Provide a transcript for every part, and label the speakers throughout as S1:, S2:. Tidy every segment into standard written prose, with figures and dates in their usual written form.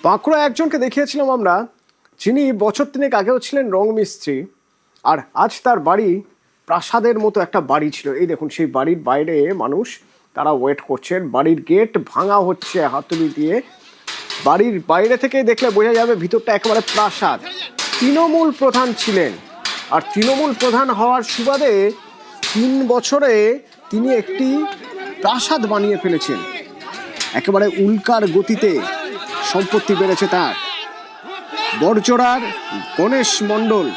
S1: বাঁকুড়া একজনকে দেখিয়েছিলাম আমরা, যিনি বছর তিনেক আগেও ছিলেন রং মিস্ত্রি, আর আজ তার বাড়ি প্রাসাদের মতো একটা বাড়ি ছিল। এই দেখুন, সেই বাড়ির বাইরে মানুষ তারা ওয়েট করছেন, বাড়ির গেট ভাঙা হচ্ছে হাতুড়ি দিয়ে। বাড়ির বাইরে থেকে দেখলে বোঝা যাবে ভিতরটা একেবারে প্রাসাদ। তৃণমূল প্রধান ছিলেন, আর তৃণমূল প্রধান হওয়ার সুবাদে 3 বছরে তিনি একটি প্রাসাদ বানিয়ে ফেলেছেন। একেবারে উল্কার গতিতে সম্পত্তি বেড়েছে তার। বড়জোড়ার গণেশ মণ্ডল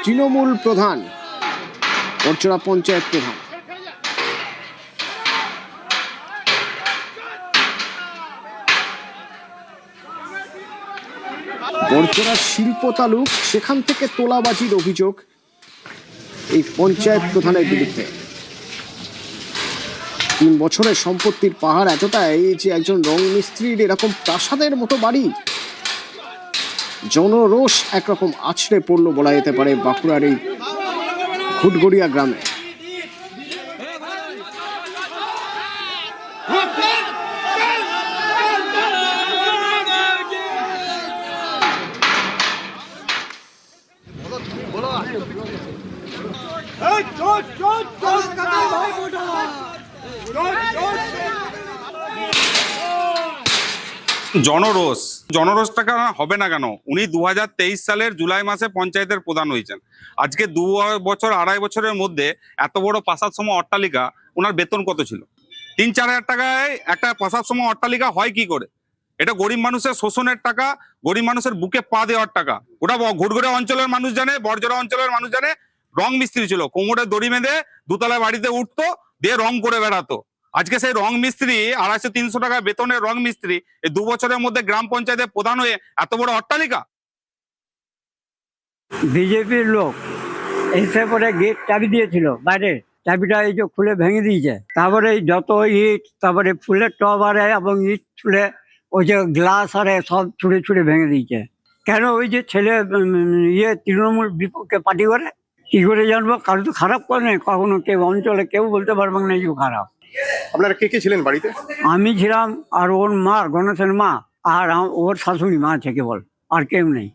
S1: তৃণমূল প্রধান, বড়জোড়া পঞ্চায়েত প্রধান। বড়জোড়ার শিল্প তালুক, সেখান থেকে তোলাবাজির অভিযোগ এই পঞ্চায়েত প্রধানের বিরুদ্ধে। 3 বছরের সম্পত্তির পাহাড় এতটাই যে একজন রং মিস্ত্রির এরকম প্রাসাদের মতো বাড়ি। জনরোষ একরকম আছড়ে পড়লো বলা যেতে পারে বাঁকুড়ার এই ঘুটগড়িয়া গ্রামে।
S2: জনরোষটা হবে না কেন? উনি 2023 সালের জুলাই মাসে পঞ্চায়েতের প্রধান হয়েছেন। আজকে 2 বছর 2.5 বছরের মধ্যে এত বড় প্রাসাদ সম অট্টালিকা, ওনার বেতন কত ছিল? 3-4 হাজার টাকায় একটা প্রাসাদ সম অট্টালিকা হয় কি করে? এটা গরিব মানুষের শোষণের টাকা, গরিব মানুষের বুকে পা দেওয়ার টাকা। ওটা ঘুটঘুরে অঞ্চলের মানুষ জানে, বড়জোড়া অঞ্চলের মানুষ জানে। রং মিস্ত্রি ছিল, কোমরে দড়ি বেঁধে দুতলা বাড়িতে উঠতো, দিয়ে রং করে বেড়াতো। আজকে সেই রং মিস্ত্রি 250-300 টাকা বেতনের রং মিস্ত্রি এই 2 বছরের মধ্যে গ্রাম পঞ্চায়েতের প্রধান হয়ে এত বড় অট্টালিকা।
S3: বিজেপির লোক এসে পরে গেট চাবি দিয়েছিল, বাইরে চাবিটা এই যে খুলে ভেঙে দিয়েছে। তারপরে যত ইট, তারপরে ফুলের টব আরে এবং ইট ছুঁড়ে, ওই যে গ্লাস আরে সব ছুঁড়ে ছুঁড়ে ভেঙে দিয়েছে। কেন? ওই যে ছেলে তৃণমূল বিপক্ষে পার্টি করে। কি করে জানবো? কারো তো খারাপ করে নেই কখনো, কেউ অঞ্চলে কেউ বলতে পারবেন না যে খারাপ।
S1: আপনারা কে কে ছিলেন বাড়িতে?
S3: আমি ছিলাম, আর ওর মা, গণেশের মা, আর ওর শাশুড়ি মা আছে কেবল, আর কেউ নেই।